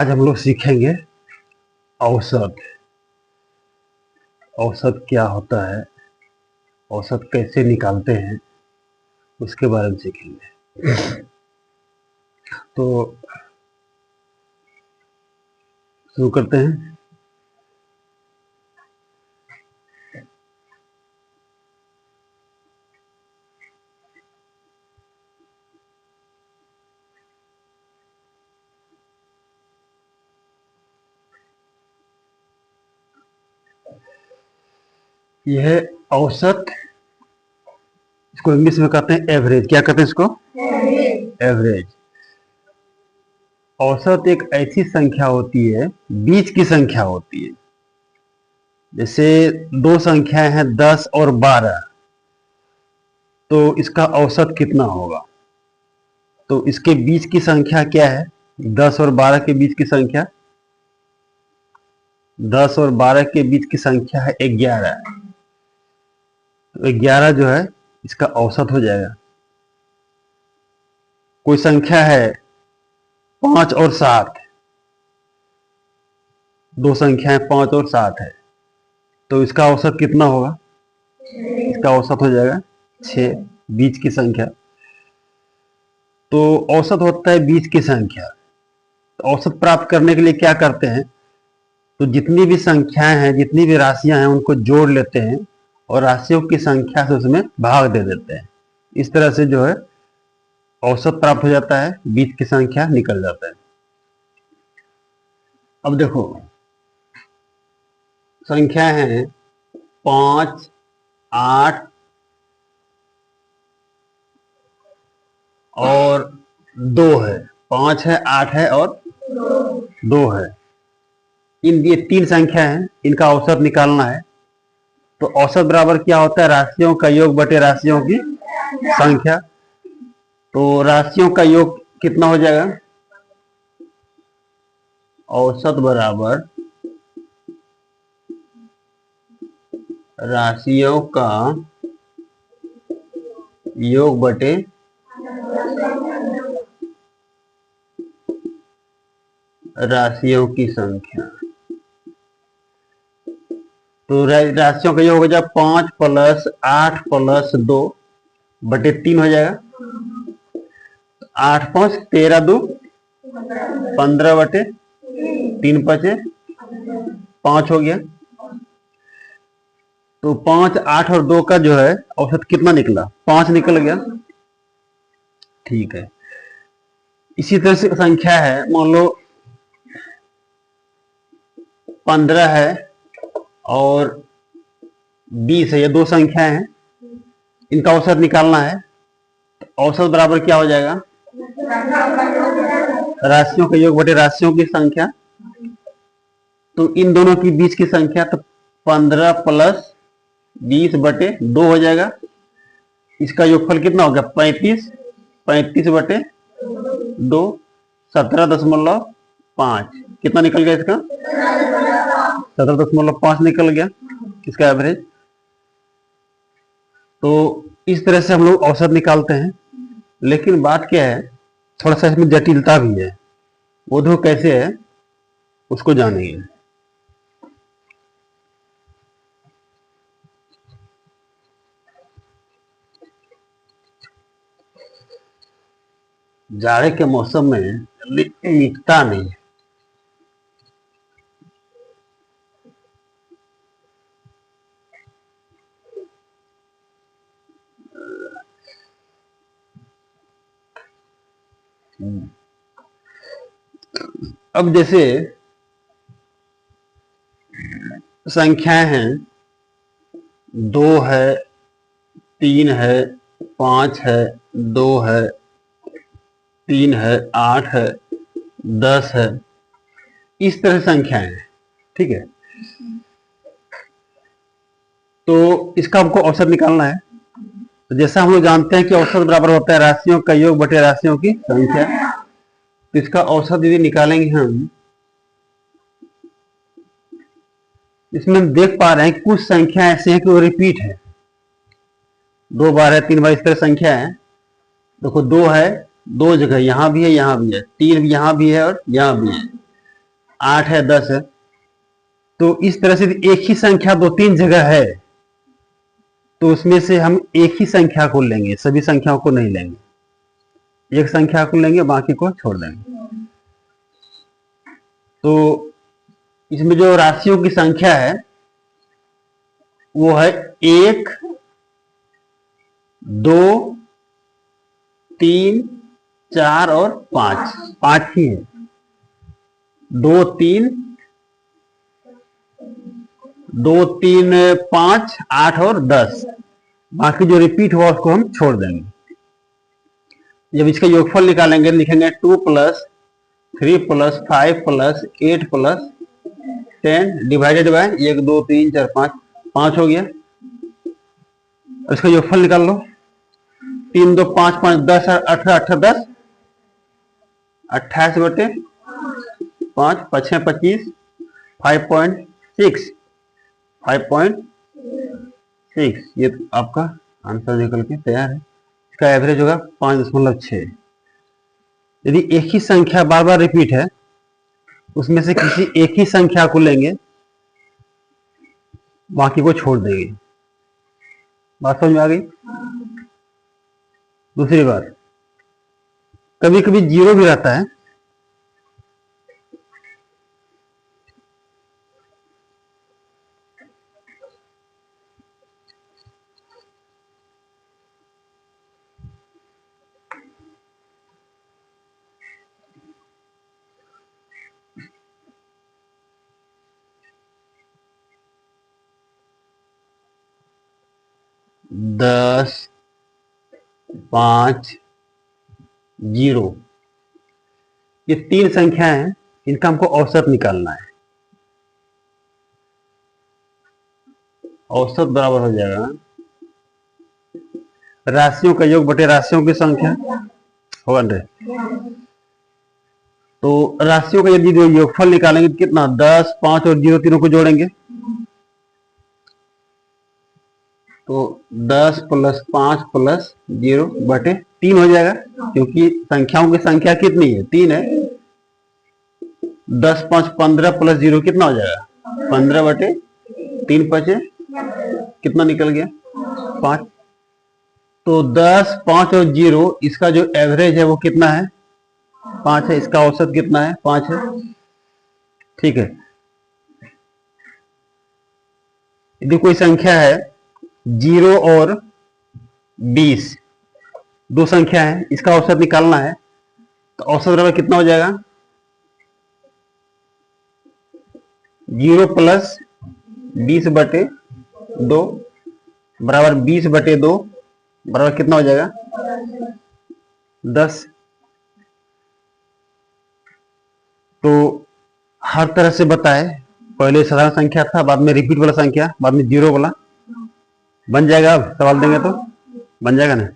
आज हम लोग सीखेंगे औसत। औसत क्या होता है, औसत कैसे निकालते हैं, उसके बारे में सीखेंगे। तो शुरू करते हैं। यह औसत, इसको इंग्लिश में कहते हैं एवरेज। क्या कहते हैं इसको? एवरेज। औसत एक ऐसी संख्या होती है, बीच की संख्या होती है। जैसे दो संख्याएं हैं 10 और 12, तो इसका औसत कितना होगा? तो इसके बीच की संख्या क्या है? 10 और 12 के बीच की संख्या, 10 और 12 के बीच की संख्या है 11। तो 11 जो है इसका औसत हो जाएगा। कोई संख्या है 5 और 7, दो संख्याएं 5 और 7 है, तो इसका औसत कितना होगा? इसका औसत हो जाएगा 6, बीच की संख्या। तो औसत होता है बीच की संख्या। तो औसत प्राप्त करने के लिए क्या करते हैं? तो जितनी भी संख्याएं हैं, जितनी भी राशियां हैं, उनको जोड़ लेते हैं और राशियों की संख्या से उसमें भाग दे देते हैं। इस तरह से जो है औसत प्राप्त हो जाता है, बीच की संख्या निकल जाता है। अब देखो, संख्या है 5, 8 और 2 है। 5 है, 8 है और 2 है। ये तीन संख्या है, इनका औसत निकालना है। तो औसत बराबर क्या होता है? राशियों का योग बटे राशियों की संख्या। तो राशियों का योग कितना हो जाएगा? औसत बराबर राशियों का योग बटे राशियों की संख्या। तो राशियों का योग हो जाएगा 5 प्लस 8 प्लस 2 बटे 3 हो जाएगा। 8 5 13 2 15 बटे 3 बचे 5 हो गया। तो 5, 8 और 2 का जो है औसत कितना निकला? 5 निकल गया। ठीक है। इसी तरह से संख्या है, मान लो 15 है और 20 है, ये दो संख्याएं हैं, इनका औसत निकालना है। औसत बराबर क्या हो जाएगा? राशियों का योग बटे राशियों की संख्या। तो इन दोनों के बीच की संख्या, तो 15 प्लस 20 बटे 2 हो जाएगा। इसका योगफल कितना होगा? 35। 35 बटे 2 17.5। कितना निकल गया इसका? 17.5 निकल गया इसका एवरेज। तो इस तरह से हम लोग औसत निकालते हैं। लेकिन बात क्या है, थोड़ा सा इसमें जटिलता भी है। वो दो कैसे है उसको जानेंगे। जाड़े के मौसम में मिटता नहीं है। अब जैसे संख्याएं हैं, 2 है, 3 है, 5 है, 2 है, 3 है, 8 है, 10 है, इस तरह संख्याएं हैं। ठीक है। तो इसका हमको औसत निकालना है। तो जैसा हम लोग जानते हैं कि औसत बराबर होता है राशियों का योग बटे राशियों की संख्या। तो इसका औसत यदि निकालेंगे हम, इसमें हम देख पा रहे हैं कि कुछ संख्या ऐसे हैं कि वो रिपीट है, 2 बार है, 3 बार, इस तरह संख्या है। देखो 2 है, 2 जगह, यहां भी है, यहां भी है, 3 यहां भी है और यहां भी है। 8 है, 10 है। तो इस तरह से एक ही संख्या 2-3 जगह है तो उसमें से हम एक ही संख्या को लेंगे, सभी संख्याओं को नहीं लेंगे। एक संख्या को लेंगे, बाकी को छोड़ देंगे। तो इसमें जो राशियों की संख्या है वो है 1, 2, 3, 4 और 5। 5 ही है। 2, 3, 5, 8 और 10। बाकी जो रिपीट हुआ उसको हम छोड़ देंगे। जब इसका योगफल निकालेंगे लिखेंगे 2 + 3 + 5 + 8 + 10 डिवाइडेड बाय 1, 2, 3, 4, 5। 5 हो गया। इसका योगफल निकाल लो। 3, 2, 5, 5, 10, 18, 18, 10, 28 बटे 5, 5, 25, 5.6। 5.6 ये तो आपका आंसर निकल के तैयार है। इसका एवरेज होगा 5.6। यदि एक ही संख्या बार बार रिपीट है उसमें से किसी एक ही संख्या को लेंगे, बाकी को छोड़ देंगे। बात समझ में आ गई? दूसरी बात, कभी कभी 0 भी रहता है। दस, 5, 0 ये 3 संख्या हैं। इनका हमको औसत निकालना है। औसत बराबर हो जाएगा राशियों का योग बटे राशियों की संख्या होगा ना। तो राशियों का यदि योगफल निकालेंगे तो कितना, 10, 5 और 0 तीनों को जोड़ेंगे तो 10 + 5 + 0 बटे 3 हो जाएगा, क्योंकि संख्याओं की संख्या कितनी है, 3 है। 10, 5, 15 + 0 कितना हो जाएगा, 15 बटे 3 बचे कितना निकल गया, 5। तो 10, 5 और 0 इसका जो एवरेज है वो कितना है, 5 है। इसका औसत कितना है, 5 है। ठीक है। यदि कोई संख्या है 0 और 20, 2 संख्या है, इसका औसत निकालना है तो औसत बराबर कितना हो जाएगा, 0 + 20 बटे 2 बराबर 20 बटे 2 बराबर कितना हो जाएगा, 10। तो हर तरह से बताए, पहले साधारण संख्या था, बाद में रिपीट वाला संख्या, बाद में 0 वाला बन जाएगा। अब सवाल देंगे तो बन जाएगा ना।